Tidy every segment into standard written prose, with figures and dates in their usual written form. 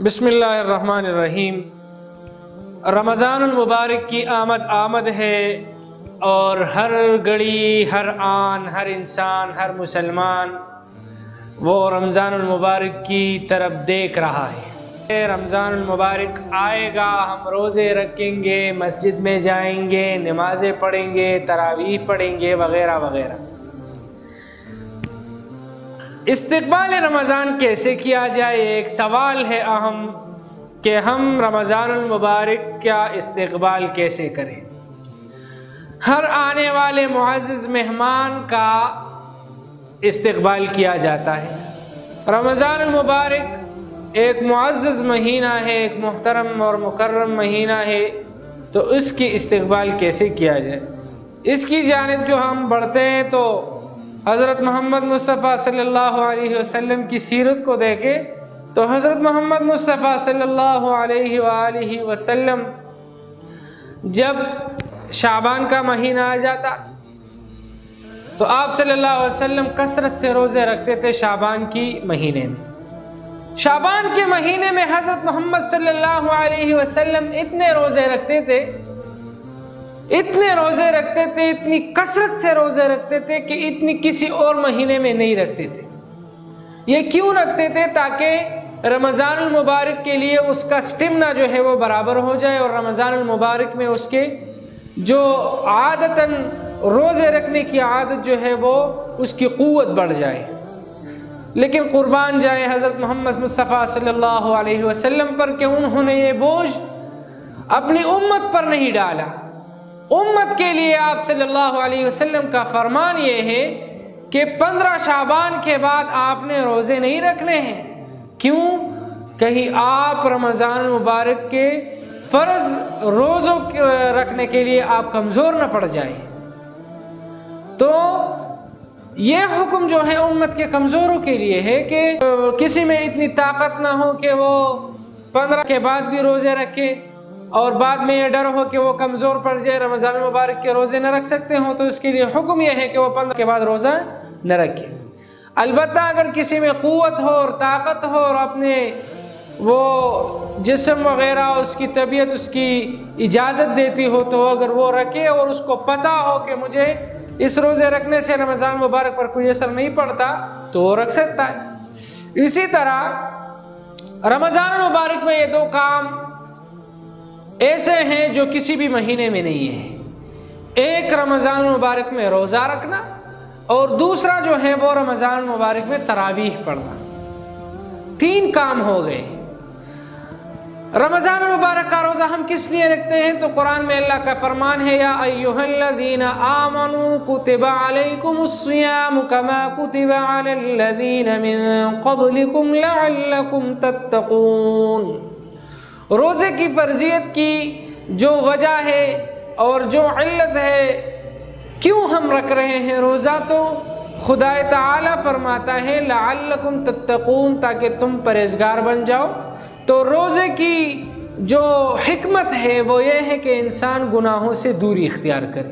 بسم اللہ الرحمن الرحیم۔ رمضان المبارک کی آمد ہے اور ہر گھڑی، ہر آن، ہر انسان، ہر مسلمان وہ رمضان المبارک کی طرف دیکھ رہا ہے۔ رمضان المبارک آئے گا، ہم روزے رکھیں گے، مسجد میں جائیں گے، نمازیں پڑھیں گے، تراویح پڑھیں گے وغیرہ وغیرہ۔ استقبال رمضان کیسے کیا جائے، ایک سوال ہے اہم کہ ہم رمضان المبارک کا استقبال کیسے کریں۔ ہر آنے والے معزز مہمان کا استقبال کیا جاتا ہے۔ رمضان المبارک ایک معزز مہینہ ہے، ایک محترم اور مکرم مہینہ ہے، تو اس کی استقبال کیسے کیا جائے، اس کی جانب جو ہم بڑھتے ہیں تو حضرت محمد مصطفیٰ صلی اللہ علیہ وسلم کی سیرت کو دیکھیں تو حضرت محمد مصطفیٰ صلی اللہ علیہ وآلہ وسلم جب شعبان کا مہینہ آ جاتا تو آپ صلی اللہ علیہ وسلم کثرت سے روزے رکھتے تھے شعبان کی مہینے میں۔ شعبان کے مہینے میں حضرت محمد صلی اللہ علیہ وسلم اتنے روزے رکھتے تھے، اتنی کثرت سے روزے رکھتے تھے کہ اتنی کسی اور مہینے میں نہیں رکھتے تھے۔ یہ کیوں رکھتے تھے؟ تاکہ رمضان المبارک کے لیے اس کا سٹیمنا جو ہے وہ برابر ہو جائے اور رمضان المبارک میں اس کے جو عادتاً روزے رکھنے کی عادت جو ہے وہ اس کی قوت بڑھ جائے۔ لیکن قربان جائے حضرت محمد مصطفیٰ صلی اللہ علیہ وسلم پر کہ انہوں نے یہ بوجھ اپنی امت پر نہیں ڈالا۔ امت کے لیے آپ صلی اللہ علیہ وسلم کا فرمان یہ ہے کہ 15 شعبان کے بعد آپ نے روزے نہیں رکھنے ہیں۔ کیوں؟ کہیں آپ رمضان المبارک کے فرض روزوں رکھنے کے لیے آپ کمزور نہ پڑ جائیں۔ تو یہ حکم جو ہے امت کے کمزوروں کے لیے ہے کہ کسی میں اتنی طاقت نہ ہو کہ وہ 15 کے بعد بھی روزے رکھے اور بعد میں یہ ڈر ہو کہ وہ کمزور پڑ جائے، رمضان المبارک کے روزے نہ رکھ سکتے ہوں، تو اس کے لیے حکم یہ ہے کہ وہ 15 کے بعد روزہ نہ رکھے۔ البتہ اگر کسی میں قوت ہو اور طاقت ہو اور اپنے وہ جسم وغیرہ اس کی طبیعت اس کی اجازت دیتی ہو تو اگر وہ رکھے اور اس کو پتہ ہو کہ مجھے اس روزے رکھنے سے رمضان مبارک پر کوئی اثر نہیں پڑتا تو وہ رکھ سکتا ہے۔ اسی طرح رمضان المبارک میں یہ دو کام ایسے ہیں جو کسی بھی مہینے میں نہیں ہے۔ ایک رمضان المبارک میں روزہ رکھنا اور دوسرا جو ہے وہ رمضان المبارک میں تراویح پڑھنا۔ 3 کام ہو گئے۔ رمضان المبارک کا روزہ ہم کس لیے رکھتے ہیں؟ تو قرآن میں اللہ کا فرمان ہے یا ایھا الذین آمنوا کتب علیکم الصیام کما کتب علی الذین من قبلکم لعلکم تتقون۔ روزے کی فرضیت کی جو وجہ ہے اور جو علت ہے کیوں ہم رکھ رہے ہیں روزہ، تو خدا تعالی فرماتا ہے لعلکم تتقون، تاکہ تم پرہیزگار بن جاؤ۔ تو روزے کی جو حکمت ہے وہ یہ ہے کہ انسان گناہوں سے دوری اختیار کرے۔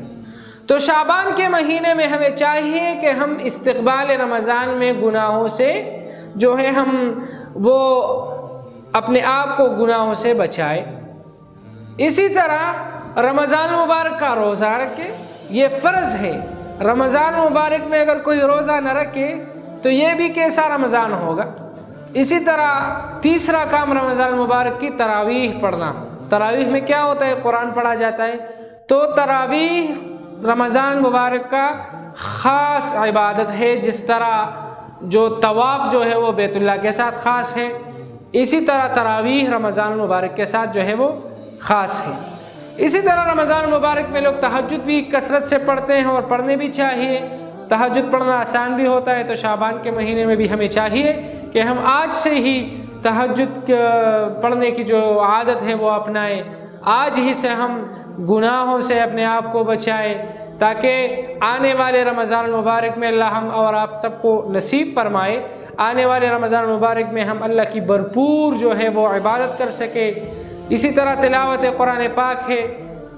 تو شعبان کے مہینے میں ہمیں چاہیے کہ ہم استقبال رمضان میں گناہوں سے جو ہے ہم وہ اپنے آپ کو گناہوں سے بچائے۔ اسی طرح رمضان مبارک کا روزہ رکھے، یہ فرض ہے۔ رمضان مبارک میں اگر کوئی روزہ نہ رکھے تو یہ بھی کیسا رمضان ہوگا۔ اسی طرح تیسرا کام رمضان مبارک کی تراویح پڑھنا۔ تراویح میں کیا ہوتا ہے؟ قرآن پڑھا جاتا ہے۔ تو تراویح رمضان مبارک کا خاص عبادت ہے، جس طرح جو طواف جو ہے وہ بیت اللہ کے ساتھ خاص ہے، اسی طرح تراویح رمضان المبارک کے ساتھ جو ہے وہ خاص ہے۔ اسی طرح رمضان المبارک میں لوگ تہجد بھی کثرت سے پڑھتے ہیں اور پڑھنے بھی چاہیے۔ تہجد پڑھنا آسان بھی ہوتا ہے، تو شعبان کے مہینے میں بھی ہمیں چاہیے کہ ہم آج سے ہی تہجد پڑھنے کی جو عادت ہے وہ اپنائیں، آج ہی سے ہم گناہوں سے اپنے آپ کو بچائیں، تاکہ آنے والے رمضان المبارک میں اللہ ہم اور آپ سب کو نصیب فرمائے۔ آنے والے رمضان المبارک میں ہم اللہ کی بھرپور جو ہے وہ عبادت کر سکے۔ اسی طرح تلاوت قرآن پاک ہے،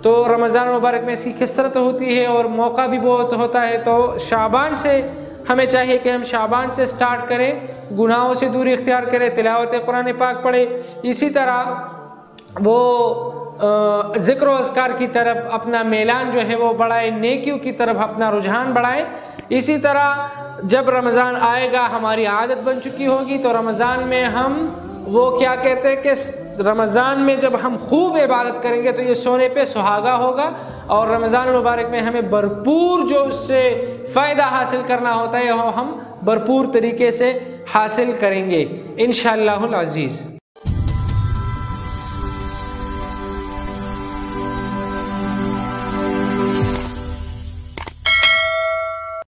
تو رمضان المبارک میں اس کی کثرت ہوتی ہے اور موقع بھی بہت ہوتا ہے۔ تو شعبان سے ہمیں چاہیے کہ ہم شعبان سے سٹارٹ کریں گناہوں سے دوری اختیار کرے، تلاوت قرآن پاک پڑھے، اسی طرح وہ ذکر و اذکار کی طرف اپنا میلان جو ہے وہ بڑھائے، نیکیوں کی طرف اپنا رجحان بڑھائے۔ اسی طرح جب رمضان آئے گا، ہماری عادت بن چکی ہوگی، تو رمضان میں ہم وہ کیا کہتے ہیں کہ رمضان میں جب ہم خوب عبادت کریں گے تو یہ سونے پہ سہاگا ہوگا، اور رمضان المبارک میں ہمیں بھرپور جو اس سے فائدہ حاصل کرنا ہوتا ہے وہ ہم بھرپور طریقے سے حاصل کریں گے انشاءاللہ العزیز۔